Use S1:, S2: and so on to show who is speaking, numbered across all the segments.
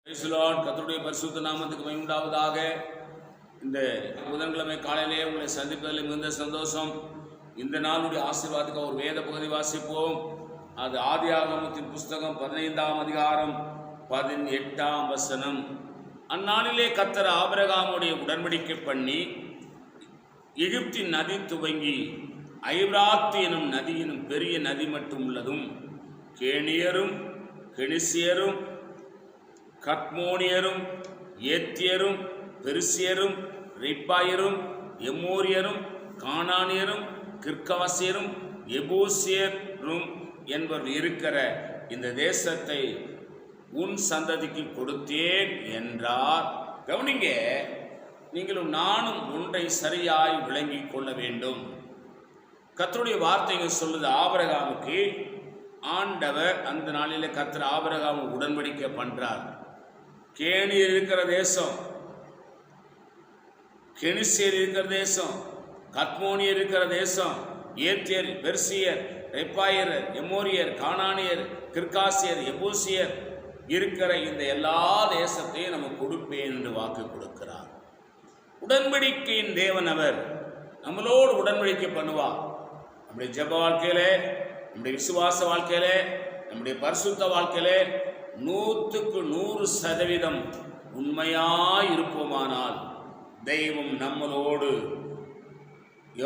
S1: கர்த்தருடைய பரிசுத்த நாமத்துக்கு மகிமை உண்டாவதாக. இந்த புதன்கிழமை காலையிலே உங்களை சந்திப்பதில் மிகுந்த சந்தோஷம். இந்த நாளுடைய ஆசீர்வாதத்துக்கு ஒரு வேத பகுதி வாசிப்போம். அது ஆதியாகமத்தின் புஸ்தகம் 15ஆம் அதிகாரம் 18ஆம் வசனம். அந்நாளிலே கர்த்தர் ஆபிரகாமுடைய உடன்படிக்கை பண்ணி எகிப்தின் நதி துவங்கி ஐபிராத்து எனும் நதி எனும் பெரிய நதி மட்டும் உள்ளதும் கேனியரும் கெனிசியரும் கத்மோனியரும் ஏத்தியரும் பெருசியரும் ரிப்பாயரும் எம்மோரியரும் கானானியரும் கிர்காசியரும் எபூசியரும் என்பவர் இருக்கிற இந்த தேசத்தை உன் சந்ததிக்கு கொடுத்தேன் என்றார். கவனிங்க, நீங்களும் நானும் ஒன்றை சரியாய் விளங்கி கொள்ள வேண்டும். கர்த்தருடைய வார்த்தைகள் சொல்லுது, ஆபிரகாமுக்கு ஆண்டவர் அந்த நாளில் கர்த்தர் ஆபிரகாமு உடன்படிக்கை பண்றார். கேனியர் இருக்கிற தேசம், கெனிசியர் இருக்கிற தேசம், கத்மோனியர் இருக்கிற தேசம், ஏத்தியர், பெர்சியர், ரெப்பாயர், எமோரியர், கானானியர், கிர்காசியர், எபூசியர் இருக்கிற இந்த எல்லா தேசத்தையும் நம்ம கொடுப்பேன் என்று வாக்கு கொடுக்கிறார். உடன்படிக்கையின் தேவன் அவர் நம்மளோடு உடன்படிக்கை பண்ணுவார். நம்முடைய ஜெப வாழ்க்கையிலே, நம்முடைய விசுவாச வாழ்க்கையிலே, நம்முடைய பரிசுத்த வாழ்க்கையிலே 100% உண்மையாய் இருப்போமானால் தெய்வம் நம்மளோடு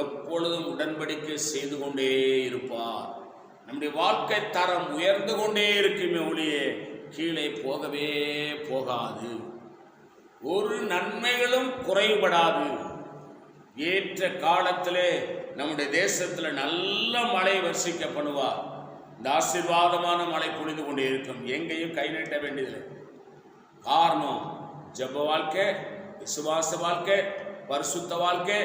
S1: எப்பொழுதும் உடன்படிக்கை செய்து கொண்டே இருப்பார். நம்முடைய வாழ்க்கை தரம் உயர்ந்து கொண்டே இருக்குமே ஒழிய கீழே போகவே போகாது. ஒரு நன்மைகளும் குறைபடாது. ஏற்ற காலத்திலே நம்முடைய தேசத்தில் நல்ல மழை வர்ஷிக்கப்படுவார். இந்த ஆசீர்வாதமான மழை பொழிந்து கொண்டே இருக்கும். எங்கேயும் கை நீட்ட வேண்டியதில்லை. காரணம், ஜெப வாழ்க்கை, விசுவாச வாழ்க்கை, பரிசுத்த வாழ்க்கை.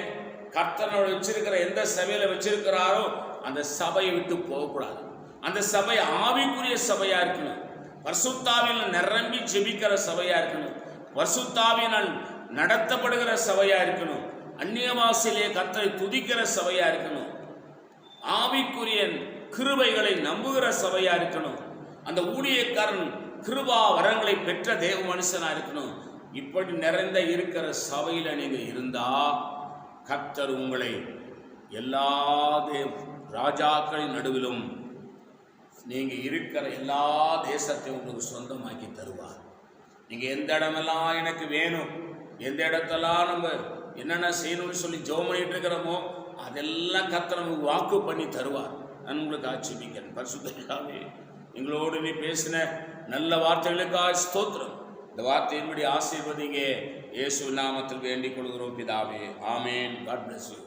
S1: கர்த்தரோட வச்சிருக்கிற எந்த சபையில வச்சிருக்கிறாரோ அந்த சபையை விட்டு போகக்கூடாது. அந்த சபை ஆவிக்குரிய சபையா இருக்கணும். பரிசுத்தாவினால் நிரம்பி ஜெபிக்கிற சபையா இருக்கணும். பரிசுத்தாவினால் நடத்தப்படுகிற சபையா இருக்கணும். அந்நிய வாசிலே கர்த்தரை துதிக்கிற சபையா இருக்கணும். ஆவிக்குரிய கிருபைகளை நம்புகிற சபையா இருக்கணும். அந்த ஊழியக்காரன் கிருபா வரங்களை பெற்ற தேவ மனுஷனா இருக்கணும். இப்படி நிறைந்த இருக்கிற சபையில நீங்க இருந்தா கர்த்தர் உங்களை எல்லா ராஜாக்களின் நடுவிலும் நீங்க இருக்கிற எல்லா தேசத்தையும் உங்களுக்கு சொந்தமாக்கி தருவார். நீங்க எந்த இடமெல்லாம் எனக்கு வேணும், எந்த இடத்தெல்லாம் நம்ம என்னென்ன செய்யணும்னு சொல்லி ஜெபம் பண்ணிட்டு இருக்கிறோமோ அதெல்லாம் கர்த்தர் நமக்கு வாக்கு பண்ணி தருவார். நான் உங்களுக்கு ஆட்சேபிக்கிறேன். பரிசுத்தமே எங்களோடு நீ பேசின நல்ல வார்த்தைகளுக்காக ஸ்தோத்திரம். இந்த வார்த்தையின்படி ஆசீர்வதிங்க. இயேசு நாமத்தில் வேண்டிக் கொள்கிறோம் பிதாவே. ஆமேன். God bless you.